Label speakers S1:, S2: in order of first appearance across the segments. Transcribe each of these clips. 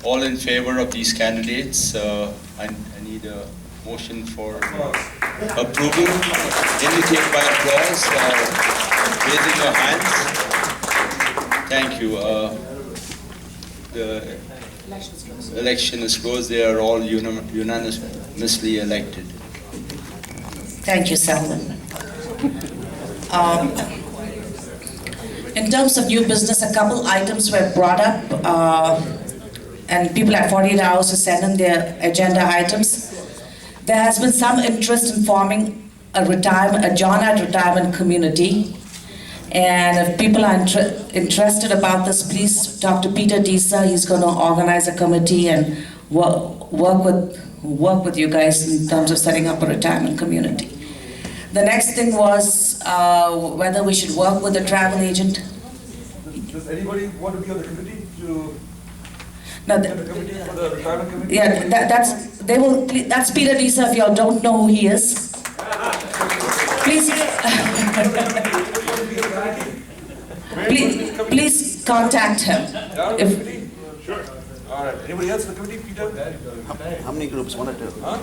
S1: all in favor of these candidates? I need a motion for approval. Indicate by applause, raising your hands. Thank you. The election is closed. They are all unanimously elected.
S2: Thank you, Selwyn. In terms of new business, a couple items were brought up, and people had 48 hours to send in their agenda items. There has been some interest in forming a John retirement community. And if people are interested about this, please talk to Peter Disa. He's going to organize a committee and work with you guys in terms of setting up a retirement community. The next thing was whether we should work with a travel agent.
S3: Does anybody want to be on the committee
S2: No,
S3: the committee for the retirement committee?
S2: Yeah, that's Peter Disa. If y'all don't know who he is, please. Please contact him.
S3: Sure. All right. Anybody else in the committee, Peter?
S4: How many groups? One or two?
S3: Huh?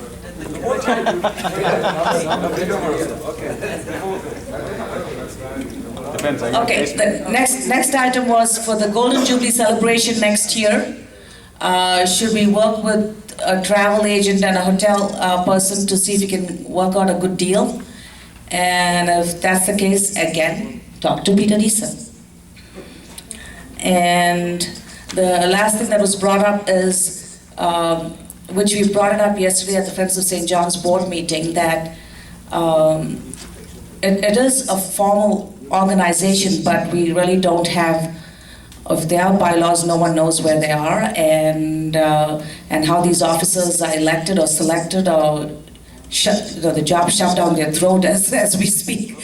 S2: Okay. The next item was for the Golden Jubilee celebration next year. Should we work with a travel agent and a hotel person to see if we can work out a good deal? And if that's the case, again, talk to Peter Disa. And the last thing that was brought up is, which we brought it up yesterday at the Friends of St. John's board meeting, that it is a formal organization, but we really don't have, if there are bylaws, no one knows where they are, and how these officers are elected or selected or the job shoved down their throat as we speak.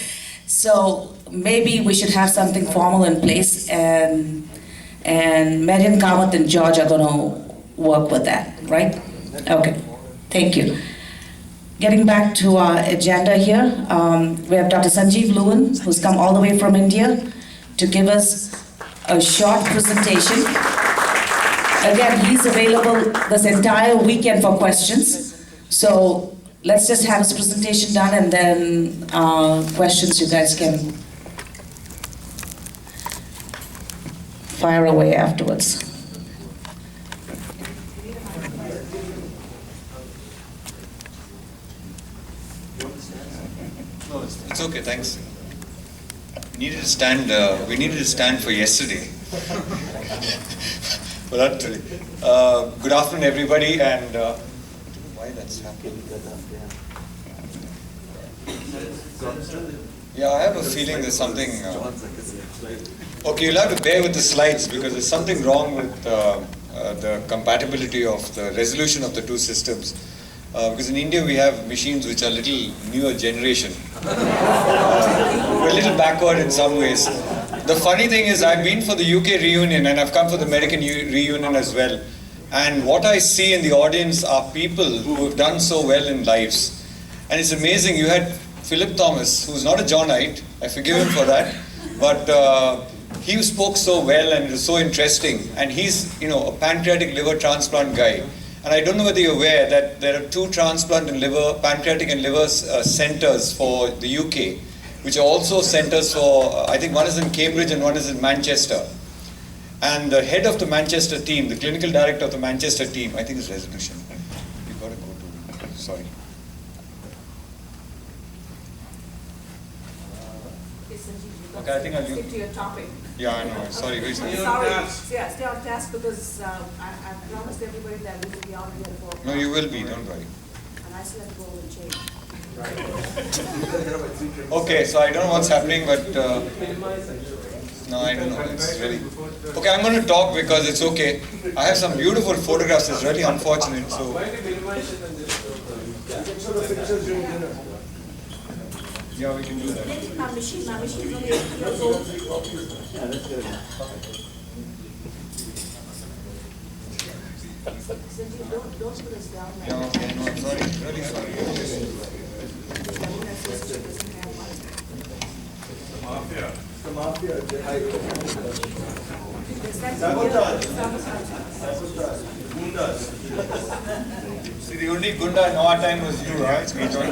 S2: So maybe we should have something formal in place, and Marian, Kamath, and George are going to work with that, right? Okay, thank you. Getting back to our agenda here, we have Dr. Sanjiv Lewin, who's come all the way from India to give us a short presentation. Again, he's available this entire weekend for questions. So let's just have his presentation done, and then questions you guys can fire away afterwards.
S5: No, it's okay, thanks. We needed to stand for yesterday. But not today. Good afternoon, everybody, and why that's happening. Yeah, I have a feeling there's something. Okay, you'll have to bear with the slides because there's something wrong with the compatibility of the resolution of the two systems. Because in India we have machines which are little newer generation. We're a little backward in some ways. The funny thing is I've been for the UK reunion and I've come for the American reunion as well. And what I see in the audience are people who have done so well in lives. And it's amazing, you had Philip Thomas, who's not a Johnite, I forgive him for that, but he spoke so well and it was so interesting. And he's, a pancreatic liver transplant guy. And I don't know whether you're aware that there are two transplant and pancreatic and liver centers for the UK, which are also centers for, I think one is in Cambridge and one is in Manchester. And the head of the Manchester team, the clinical director of the Manchester team, I think is resolution. You've got to go to, sorry. Okay, I think I'll
S6: stick to your topic.
S5: Yeah, I know. Sorry, very sorry.
S6: Sorry. Yeah, stay on task because I promised everybody that we will be out here at 4 o'clock.
S5: No, you will be, don't worry.
S6: And I still have to go and change.
S5: Okay, so I don't know what's happening, but no, I don't know. It's really okay. I'm going to talk because it's okay. I have some beautiful photographs. It's really unfortunate. So. Yeah, we can do that.
S6: My machine is only 8 years old.
S4: Yeah, that's good.
S6: Sanjiv, don't put us down.
S5: Yeah, okay, no, I'm sorry. Really sorry. See, the only gunda in our time was you, right? It's me, John.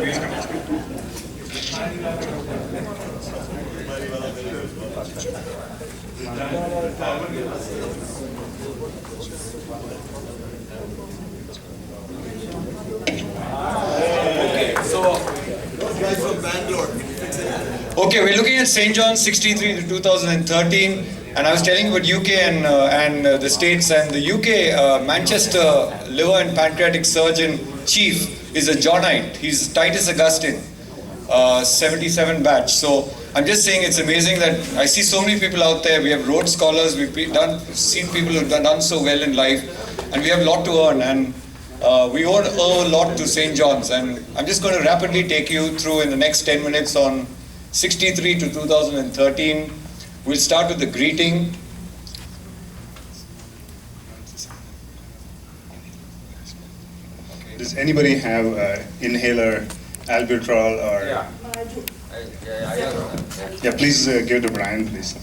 S5: Okay, so those guys from Bangalore. Okay, we're looking at St. John's 63 to 2013, and I was telling you about UK and the States, and the UK Manchester liver and pancreatic surgeon chief is a Johnite. He's Titus Augustine, 77 batch. So I'm just saying it's amazing that I see so many people out there. We have Rhodes scholars, we've seen people who've done so well in life, and we have a lot to earn. And we owe a lot to St. John's, and I'm just going to rapidly take you through in the next 10 minutes on 63 to 2013. We'll start with the greeting.
S7: Does anybody have inhaler, albuterol, or?
S5: Yeah.
S7: Yeah, please give it to Brian, please.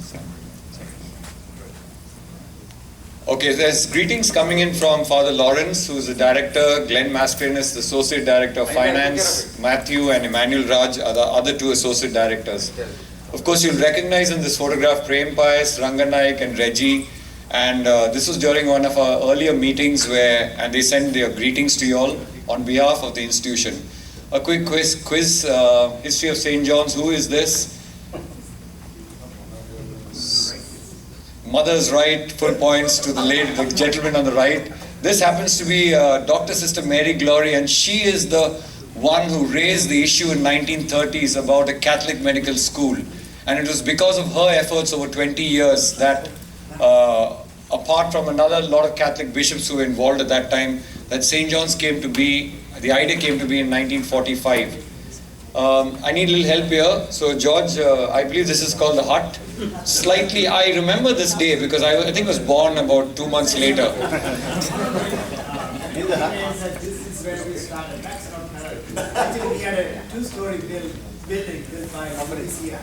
S5: Okay, there's greetings coming in from Father Lawrence, who's the director, Glenn Mascarenas, the associate director of finance, Matthew and Emmanuel Raj are the other two associate directors. Of course, you'll recognize in this photograph Prem Pius, Ranganaik and Reggie, and this was during one of our earlier meetings and they sent their greetings to you all on behalf of the institution. A quick quiz, history of St. John's. Who is this? Mother's right, full points to the gentleman on the right. This happens to be Dr. Sister Mary Glory, and she is the one who raised the issue in 1930s about a Catholic medical school. And it was because of her efforts over 20 years that, apart from another lot of Catholic bishops who were involved at that time, that St. John's came to be, the idea came to be in 1945. I need a little help here. So George, I believe this is called the hut. Slightly, I remember this day because I think I was born about 2 months later.
S8: This is where we started. Actually, we had a two-story building built by CCI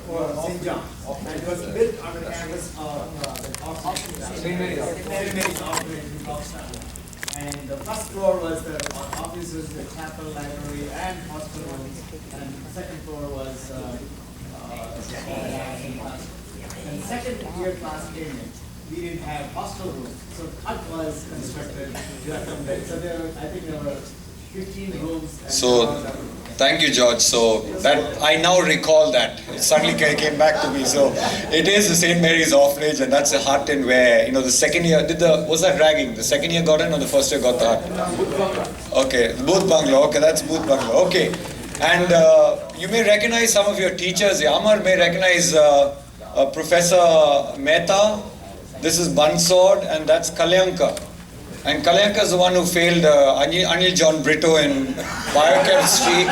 S8: for St. John. And it was built on the campus of the hospital. St. Mary's operating hospital. And the first floor was the offices, the chapel, library, and hospital. And the second floor was and the second year class came in. We didn't have hostel rooms, so hut was constructed. So I think there were 15 rooms.
S5: So, thank you, George. So that I now recall that it suddenly came back to me. So it is the St. Mary's Orphanage, and that's a hut in where the second year was that ragging? The second year got in, or the first year got the hut? Okay, booth bungalow. Okay, that's booth bungalow. Okay, and you may recognize some of your teachers. Amar may recognize Professor Mehta. This is Bansod, and that's Kalyanka. And Kalyanka is the one who failed Anil John Brito in biochemistry,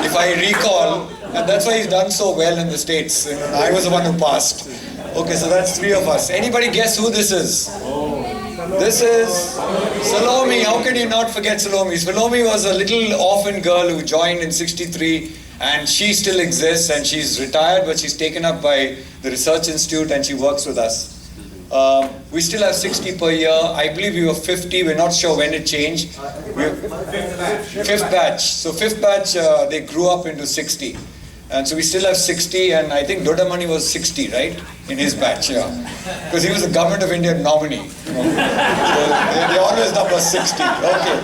S5: if I recall, and that's why he's done so well in the States. And I was the one who passed. Okay, so that's three of us. Anybody guess who this is? This is Salome. How can you not forget Salome? Salome was a little orphan girl who joined in 63, and she still exists, and she's retired, but she's taken up by the Research Institute, and she works with us. We still have 60 per year. I believe we were 50. We're not sure when it changed. Fifth batch. So fifth batch, they grew up into 60. And so we still have 60, and I think Dodamani was 60, right? In his batch, yeah. Because he was the Government of India nominee. So they always number 60. Okay.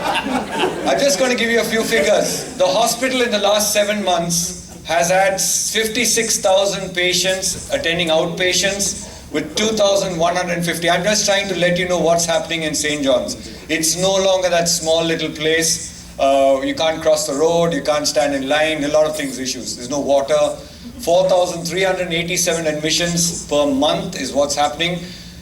S5: I'm just going to give you a few figures. The hospital in the last 7 months has had 56,000 patients attending outpatients, with 2,150. I'm just trying to let you know what's happening in St. John's. It's no longer that small little place. You can't cross the road, you can't stand in line, a lot of things issues. There's no water. 4,387 admissions per month is what's happening.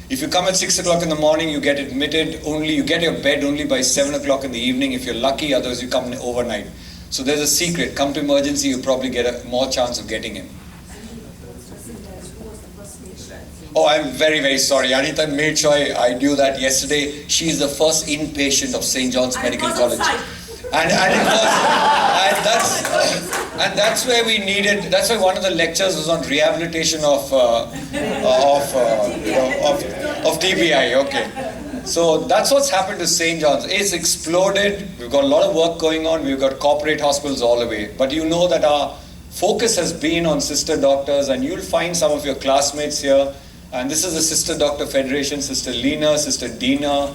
S5: If you come at 6 o'clock in the morning, you get admitted you get your bed only by 7 o'clock in the evening if you're lucky, otherwise you come overnight. So there's a secret. Come to emergency, you probably get a more chance of getting in. Oh, I'm very, very sorry. Anita made sure I knew that yesterday. She is the first inpatient of St. John's Medical College. And it was, and that's where we needed. That's why one of the lectures was on rehabilitation of TBI. Okay, so that's what's happened to St. John's. It's exploded. We've got a lot of work going on. We've got corporate hospitals all the way. But you know that our focus has been on sister doctors, and you'll find some of your classmates here. And this is the Sister Doctor Federation, Sister Leena, Sister Deena,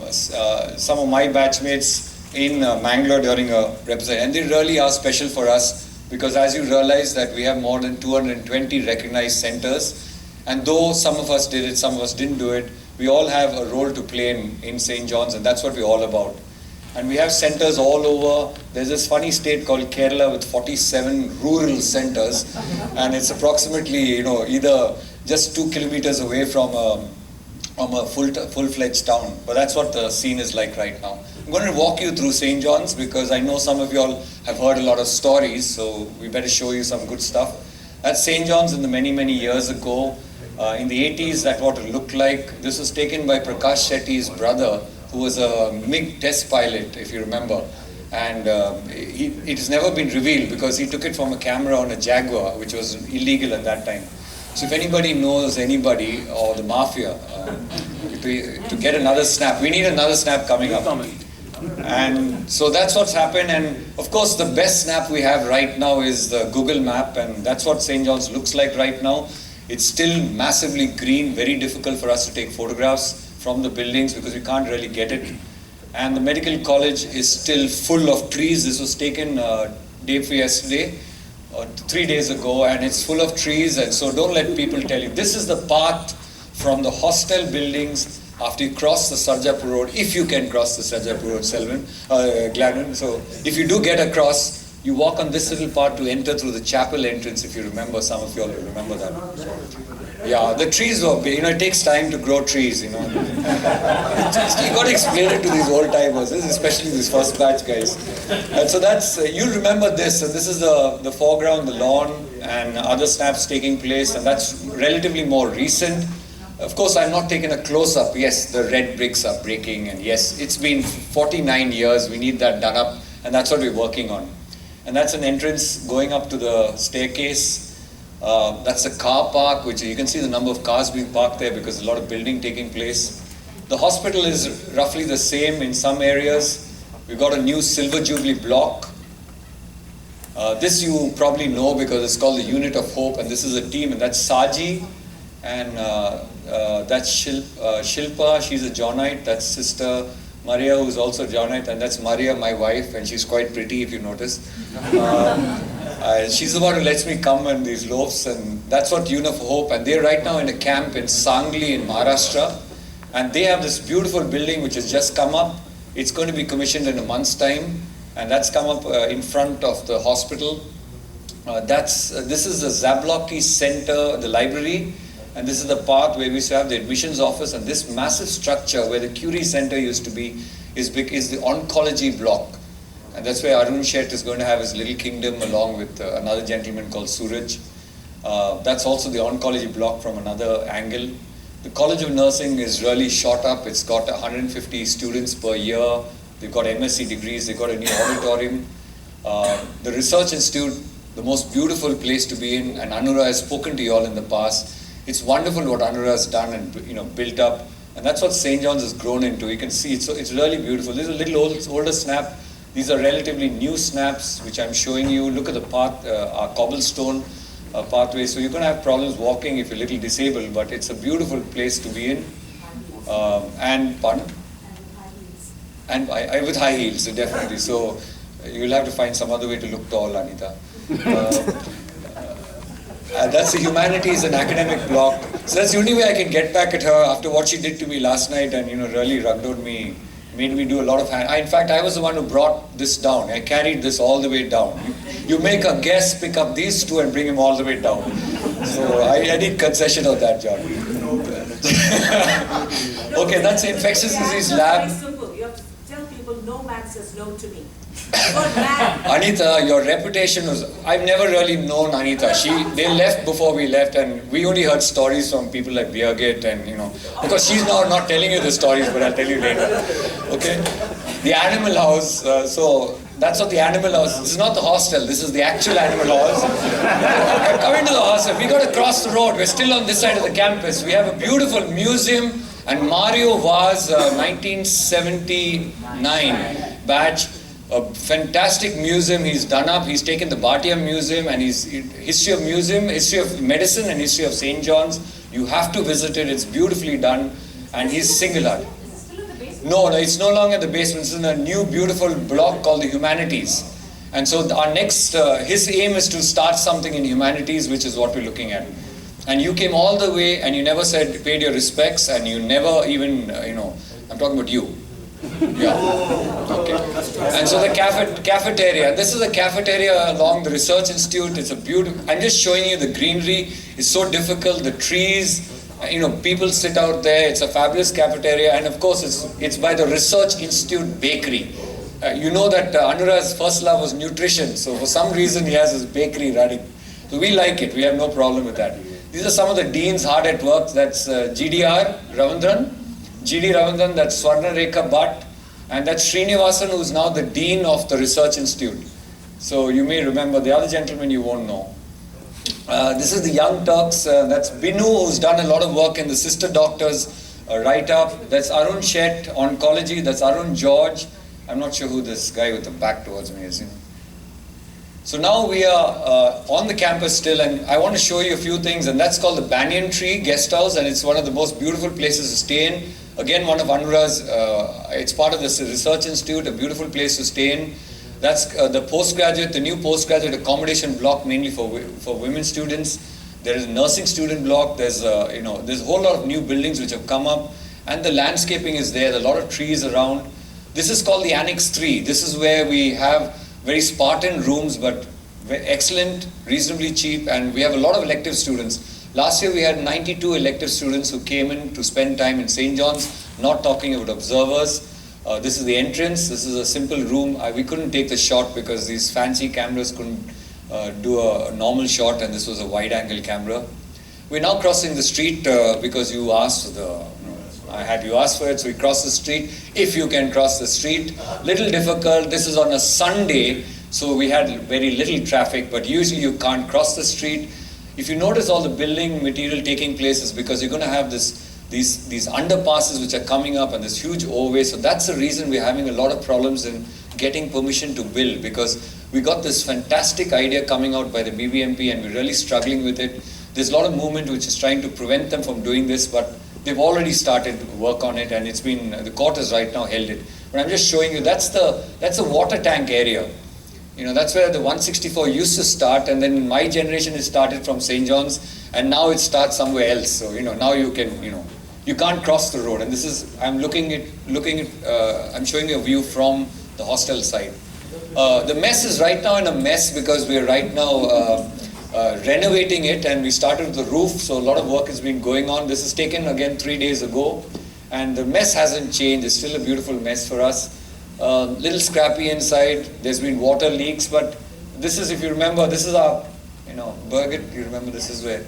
S5: some of my batchmates in Mangalore during a representation. And they really are special for us because as you realize that we have more than 220 recognized centers. And though some of us did it, some of us didn't do it, we all have a role to play in St. John's, and that's what we're all about. And we have centers all over. There's this funny state called Kerala with 47 rural centers, and it's approximately, either just 2 kilometers away from a full-fledged town. But that's what the scene is like right now. I'm going to walk you through St. John's because I know some of you all have heard a lot of stories, so we better show you some good stuff. That's St. John's in the many, many years ago. In the 80s, that's what it looked like. This was taken by Prakash Shetty's brother, who was a MiG test pilot, if you remember. And it has never been revealed because he took it from a camera on a Jaguar, which was illegal at that time. So if anybody knows anybody or the mafia, to get another snap, we need another snap coming up. And so that's what's happened. And of course, the best snap we have right now is the Google map, and that's what St. John's looks like right now. It's still massively green, very difficult for us to take photographs from the buildings because we can't really get it. And the medical college is still full of trees. This was taken day before yesterday, 3 days ago, and it's full of trees. And so don't let people tell you. This is the path from the hostel buildings after you cross the Sarjapur Road, if you can cross the Sarjapur Road, Gladwin. So if you do get across, you walk on this little path to enter through the chapel entrance, if you remember. Some of you all remember that. Yeah, the trees were big. It takes time to grow trees, You got to explain it to these old timers, especially these first batch guys. And so that's, you'll remember this. So this is the foreground, the lawn, and other snaps taking place, and that's relatively more recent. Of course, I'm not taking a close-up. Yes, the red bricks are breaking, and yes, it's been 49 years. We need that done up, and that's what we're working on. And that's an entrance going up to the staircase. That's a car park, which you can see the number of cars being parked there because there's a lot of building taking place. The hospital is roughly the same in some areas. We've got a new Silver Jubilee block. This you probably know because it's called the Unit of Hope, and this is a team, and that's Saji, and that's Shilpa, she's a Johnite. That's Sister Maria, who's also Johnite, and that's Maria, my wife, and she's quite pretty if you notice. She's the one who lets me come in these loaves, and that's what Unit of Hope, and they're right now in a camp in Sangli in Maharashtra, and they have this beautiful building which has just come up. It's going to be commissioned in a month's time, and that's come up in front of the hospital. This is the Zablocki Center, the library, and this is the path where we used to have the admissions office, and this massive structure where the Curie Center used to be is the oncology block. And that's where Arun Shet is going to have his little kingdom along with another gentleman called Suraj. That's also the oncology block from another angle. The College of Nursing is really shot up. It's got 150 students per year. They've got MSc degrees. They've got a new auditorium. The Research Institute, the most beautiful place to be in, and Anura has spoken to you all in the past. It's wonderful what Anura has done and built up. And that's what St. John's has grown into. You can see it's really beautiful. This is a little older snap. These are relatively new snaps, which I'm showing you. Look at the path, our cobblestone pathway. So you're going to have problems walking if you're a little disabled, but it's a beautiful place to be in. And pardon? And with high heels, definitely. So you'll have to find some other way to look tall, Anita. That's the humanities and academic block. So that's the only way I can get back at her after what she did to me last night and really rugged on me. Made me do a lot of in fact, I was the one who brought this down. I carried this all the way down. You make a guest pick up these two and bring him all the way down. So I need concession on that, John. Okay, that's the infectious disease lab.
S6: Very simple. You have to tell people no man says no to me.
S5: Anita, your reputation was, I've never really known Anita. They left before we left, and we only heard stories from people like Birgit and, because she's now not telling you the stories, but I'll tell you later. Okay? the animal house. So that's what the animal house. This is not the hostel. This is the actual animal house. Coming to the hostel, we got to cross the road. We're still on this side of the campus. We have a beautiful museum and Mario Vaz 1979 batch. A fantastic museum he's done up. He's taken the Bhatia Museum and his history of medicine and history of St. John's. You have to visit it. It's beautifully done. And he's singular.
S6: Is it still in the basement?
S5: No, it's no longer the basement. It's in a new beautiful block called the Humanities. And so our next, his aim is to start something in Humanities, which is what we're looking at. And you came all the way and you never paid your respects, and you never even, I'm talking about you. Yeah. Okay. And so the cafeteria. This is a cafeteria along the Research Institute. It's a beautiful. I'm just showing you the greenery. It's so difficult. The trees. People sit out there. It's a fabulous cafeteria, and of course, it's by the Research Institute Bakery. You know that Anurag's first love was nutrition. So for some reason, he has his bakery running. So we like it. We have no problem with that. These are some of the deans hard at work. That's GD Ravindran, that's Swarna Rekha Bhatt, and that's Srinivasan, who's now the Dean of the Research Institute. So you may remember, the other gentleman you won't know. This is the Young Turks, that's Binu, who's done a lot of work in the Sister Doctors write-up. That's Arun Shet, Oncology, that's Arun George. I'm not sure who this guy with the back towards me is. So now we are on the campus still, and I want to show you a few things, and that's called the Banyan Tree Guest House, and it's one of the most beautiful places to stay in. Again, one of Anurag's, it's part of the Research Institute, a beautiful place to stay in. That's the new postgraduate accommodation block, mainly for women students. There is a nursing student block. There's a whole lot of new buildings which have come up, and the landscaping is there. There are a lot of trees around. This is called the Annex 3. This is where we have very Spartan rooms, but excellent, reasonably cheap, and we have a lot of elective students. Last year we had 92 elective students who came in to spend time in St. John's, not talking about observers. This is the entrance. This is a simple room. We couldn't take the shot because these fancy cameras couldn't do a normal shot, and this was a wide-angle camera. We're now crossing the street because you asked you asked for it, so we cross the street. If you can cross the street, little difficult. This is on a Sunday, so we had very little traffic, but usually you can't cross the street. If you notice all the building material taking place is because you're going to have these underpasses which are coming up and this huge overway. So that's the reason we're having a lot of problems in getting permission to build, because we got this fantastic idea coming out by the BBMP and we're really struggling with it. There's a lot of movement which is trying to prevent them from doing this, but they've already started work on it, and the court has right now held it. But I'm just showing you, that's the water tank area. That's where the 164 used to start, and then in my generation it started from St. John's, and now it starts somewhere else. So, now you can't cross the road. And this is, I'm I'm showing you a view from the hostel side. The mess is right now in a mess because we're right now renovating it, and we started with the roof, so a lot of work has been going on. This is taken again 3 days ago, and the mess hasn't changed. It's still a beautiful mess for us. Little scrappy inside. There's been water leaks, but this is, if you remember, this is our, Birgit, you remember this is where?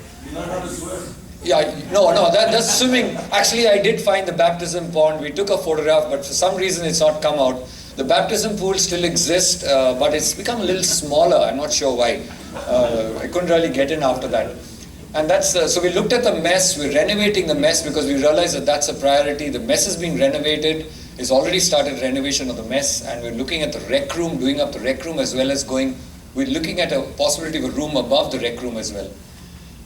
S5: Yeah, no, that's swimming. Actually, I did find the baptism pond. We took a photograph, but for some reason it's not come out. The baptism pool still exists, but it's become a little smaller. I'm not sure why. I couldn't really get in after that. And that's, so we looked at the mess. We're renovating the mess because we realized that that's a priority. The mess is being renovated. It's already started renovation of the mess, and we're looking at the rec room, doing up the rec room, as well as we're looking at a possibility of a room above the rec room as well.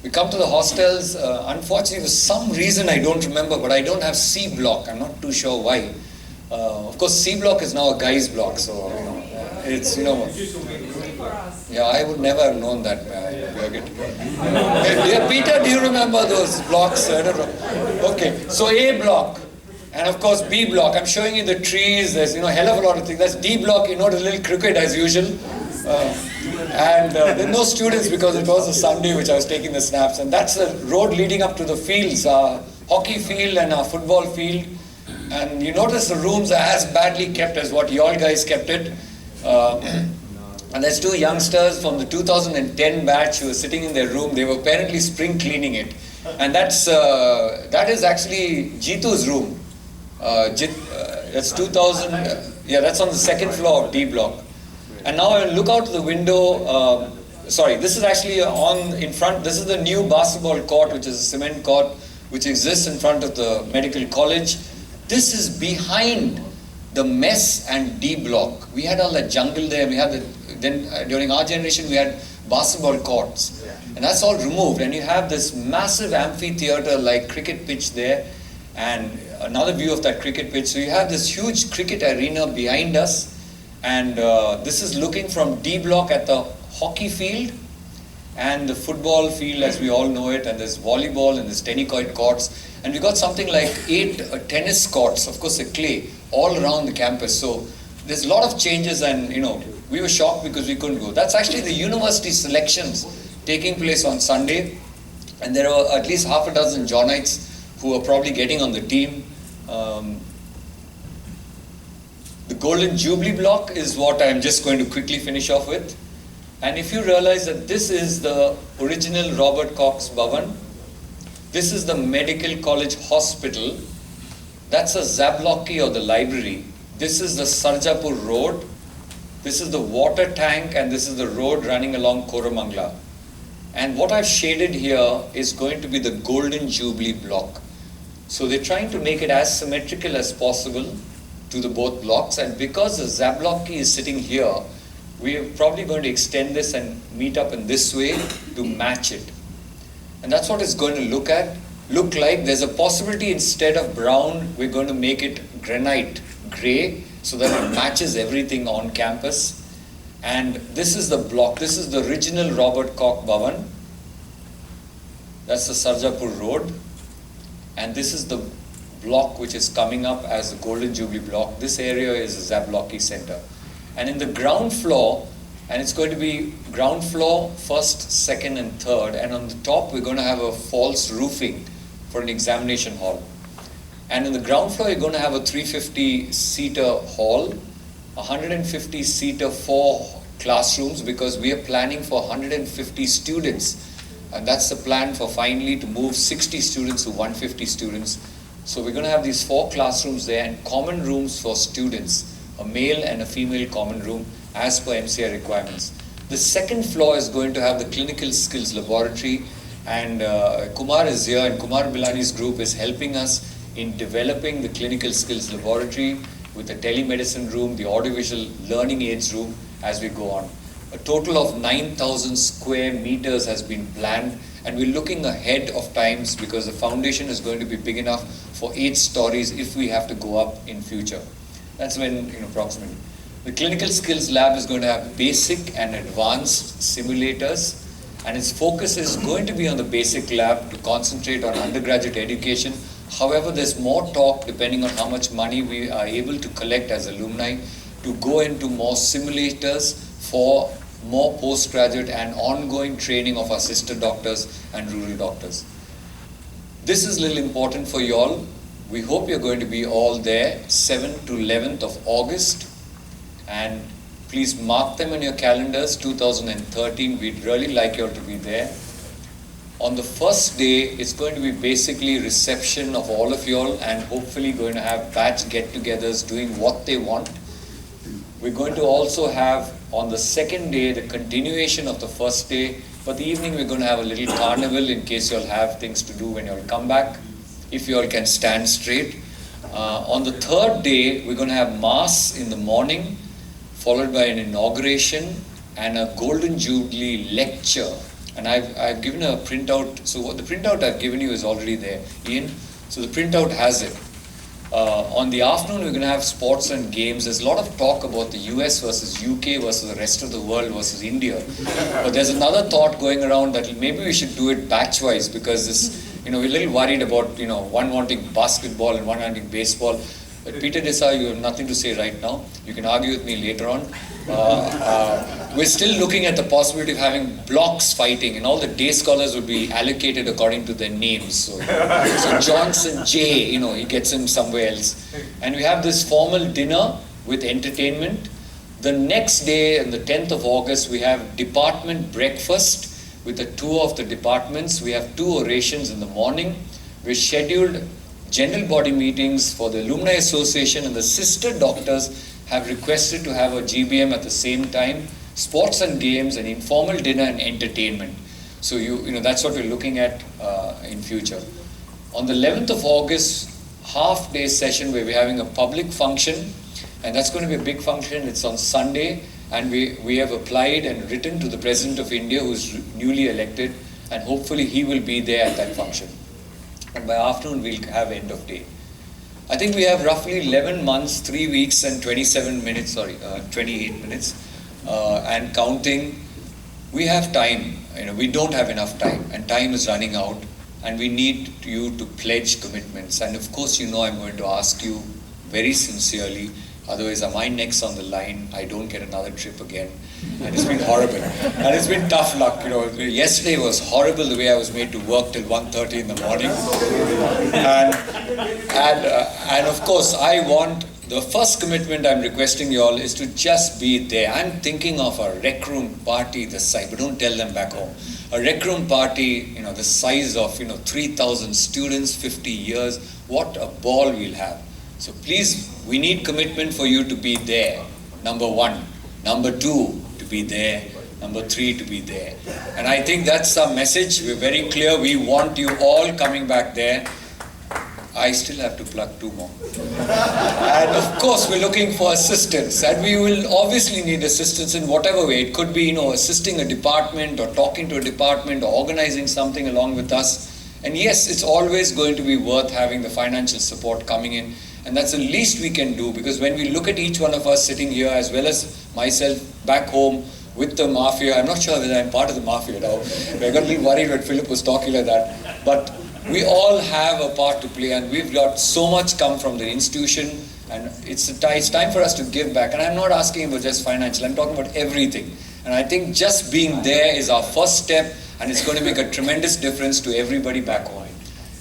S5: We come to the hostels. Unfortunately, for some reason I don't remember, but I don't have C block. I'm not too sure why. Of course, C block is now a guy's block, so it's yeah, I would never have known that. Peter, do you remember those blocks? I don't know. Okay, so A block, and of course B block. I'm showing you the trees. There's hell of a lot of things. That's D block. The little crooked as usual. And there are no students because it was a Sunday which I was taking the snaps. And that's the road leading up to the fields, our hockey field and our football field. And you notice the rooms are as badly kept as what you all guys kept it. And there's two youngsters from the 2010 batch who were sitting in their room. They were apparently spring cleaning it. And that is actually Jitu's room. That's 2000. Yeah, that's on the second floor of D block. And now I look out the window. Sorry, this is actually in front. This is the new basketball court, which is a cement court, which exists in front of the medical college. This is behind the mess and D block. We had all that jungle there. We had during our generation, we had basketball courts, and that's all removed. And you have this massive amphitheater like cricket pitch there, and another view of that cricket pitch. So you have this huge cricket arena behind us, and this is looking from D block at the hockey field and the football field as we all know it, and there's volleyball and there's tennis courts, and we got something like 8 tennis courts, of course, the clay, all around the campus. So there's a lot of changes, and we were shocked because we couldn't go. That's actually the university selections taking place on Sunday, and there are at least half a dozen Johnites who are probably getting on the team. The Golden Jubilee block is what I'm just going to quickly finish off with. And if you realize that this is the original Robert Cox Bhavan, this is the Medical College Hospital, that's a Zablocki or the library, this is the Sarjapur Road, this is the water tank, and this is the road running along Koramangala. And what I've shaded here is going to be the Golden Jubilee block. So they're trying to make it as symmetrical as possible to the both blocks, and because the Zablocki is sitting here, we are probably going to extend this and meet up in this way to match it. And that's what it's going to look like. There's a possibility instead of brown, we're going to make it granite gray so that it matches everything on campus. And this is the block. This is the original Robert Koch Bhavan. That's the Sarjapur Road. And this is the block which is coming up as the Golden Jubilee block. This area is the Zablocki Center. And in the ground floor, and it's going to be ground floor, first, second, and third. And on the top, we're going to have a false roofing for an examination hall. And in the ground floor, you're going to have a 350-seater hall, 150-seater 4 classrooms, because we are planning for 150 students. And that's the plan for finally to move 60 students to 150 students. So we're going to have these 4 classrooms there and common rooms for students, a male and a female common room as per MCI requirements. The second floor is going to have the clinical skills laboratory, and Kumar is here, and Kumar Bilani's group is helping us in developing the clinical skills laboratory with the telemedicine room, the audiovisual learning aids room as we go on. A total of 9,000 square meters has been planned, and we're looking ahead of times because the foundation is going to be big enough for 8 stories if we have to go up in future. That's when, approximately. The clinical skills lab is going to have basic and advanced simulators, and its focus is going to be on the basic lab to concentrate on undergraduate education. However, there's more talk, depending on how much money we are able to collect as alumni, to go into more simulators for more postgraduate and ongoing training of our sister doctors and rural doctors. This is a little important for you all. We hope you're going to be all there, 7th to 11th of August. And please mark them in your calendars, 2013. We'd really like you all to be there. On the first day, it's going to be basically reception of all of you all, and hopefully going to have batch get-togethers doing what they want. We're going to also have on the second day the continuation of the first day. For the evening, we're going to have a little carnival in case you all have things to do when you all come back, if you all can stand straight. On the third day, we're going to have mass in the morning, followed by an inauguration and a Golden Jubilee lecture. And I've given a printout. So the printout I've given you is already there, Ian. So the printout has it. On the afternoon, we're going to have sports and games. There's a lot of talk about the US versus UK versus the rest of the world versus India. But there's another thought going around that maybe we should do it batch-wise, because this, we're a little worried about, one wanting basketball and one wanting baseball. But Peter Desai, you have nothing to say right now. You can argue with me later on. We're still looking at the possibility of having blocks fighting, and all the day scholars would be allocated according to their names. So Johnson J, he gets him somewhere else. And we have this formal dinner with entertainment. The next day, on the 10th of August, we have department breakfast with a tour of the departments. We have 2 orations in the morning. We're scheduled general body meetings for the Alumni Association, and the sister doctors have requested to have a GBM at the same time, sports and games, and informal dinner and entertainment. So that's what we're looking at in future. On the 11th of August, half-day session where we're having a public function, and that's going to be a big function. It's on Sunday, and we have applied and written to the President of India, who's newly elected, and hopefully he will be there at that function. And by afternoon, we'll have end of day. I think we have roughly 11 months, 3 weeks and 28 minutes, and counting. We have time. We don't have enough time, and time is running out, and we need you to pledge commitments. And of course, I'm going to ask you very sincerely. Otherwise, am I next on the line? I don't get another trip again. And it's been horrible. And it's been tough luck. Yesterday was horrible the way I was made to work till 1:30 in the morning. And of course, I want, the first commitment I'm requesting you all is to just be there. I'm thinking of a rec room party this size, but don't tell them back home. A rec room party, the size of, 3,000 students, 50 years. What a ball we'll have. So please, we need commitment for you to be there, number one. Number two, to be there. Number three, to be there. And I think that's our message. We're very clear. We want you all coming back there. I still have to plug 2 more. And of course, we're looking for assistance. And we will obviously need assistance in whatever way. It could be, assisting a department or talking to a department or organizing something along with us. And yes, it's always going to be worth having the financial support coming in. And that's the least we can do, because when we look at each one of us sitting here, as well as myself back home with the mafia, I'm not sure whether I'm part of the mafia now. I got a little worried when Philip was talking like that. But we all have a part to play, and we've got so much come from the institution, and it's time for us to give back. And I'm not asking about just financial, I'm talking about everything. And I think just being there is our first step, and it's going to make a tremendous difference to everybody back home.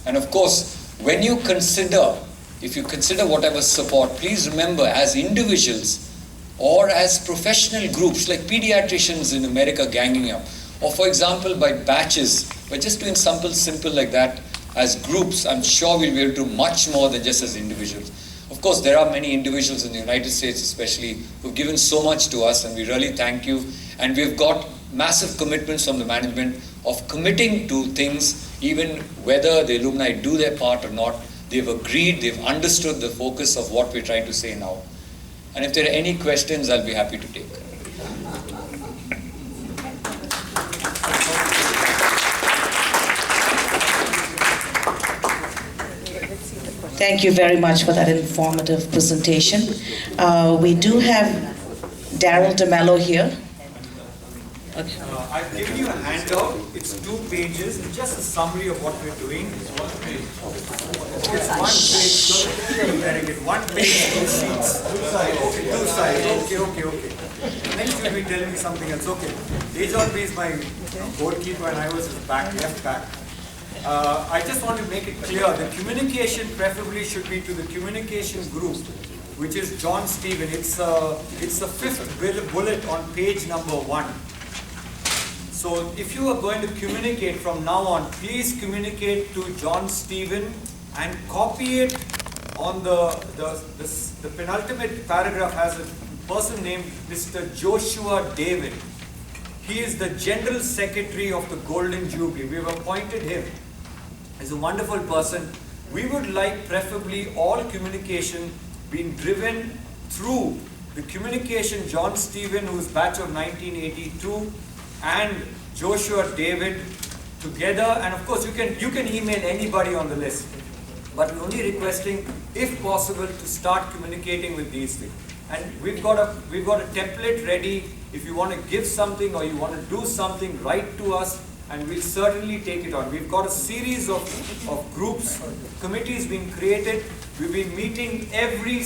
S5: And of course, when you consider, if you consider whatever support, please remember, as individuals or as professional groups like pediatricians in America ganging up, or for example by batches, by just doing something simple like that as groups, I'm sure we'll be able to do much more than just as individuals. Of course, there are many individuals in the United States especially who've given so much to us, and we really thank you. And we've got massive commitments from the management of committing to things, even whether the alumni do their part or not. They've agreed, they've understood the focus of what we're trying to say now. And if there are any questions, I'll be happy to take.
S2: Thank you very much for that informative presentation. We do have Daryl DeMello here. Okay.
S8: I've given you a handout. It's 2 pages. It's just a summary of what we're doing. It's 1 page. It's 1 page. Very good. 1 page, 2 sheets. 2 sides. Okay, 2 sides. Okay. Next you'll be telling me something else. Okay. Dejan is my goalkeeper, and I was his left back. I just want to make it clear. The communication preferably should be to the communication group, which is John Stephen. It's the 5th bullet on page number 1. So if you are going to communicate from now on, please communicate to John Stephen and copy it on the penultimate paragraph has a person named Mr. Joshua David. He is the General Secretary of the Golden Jubilee. We have appointed him. He's a wonderful person. We would like preferably all communication being driven through the communication John Stephen, who is batch of 1982, and Joshua David together. And of course, you can email anybody on the list. But we're only requesting, if possible, to start communicating with these things. And we've got a template ready. If you want to give something or you want to do something, write to us, and we'll certainly take it on. We've got a series of groups, committees being created. We've been meeting every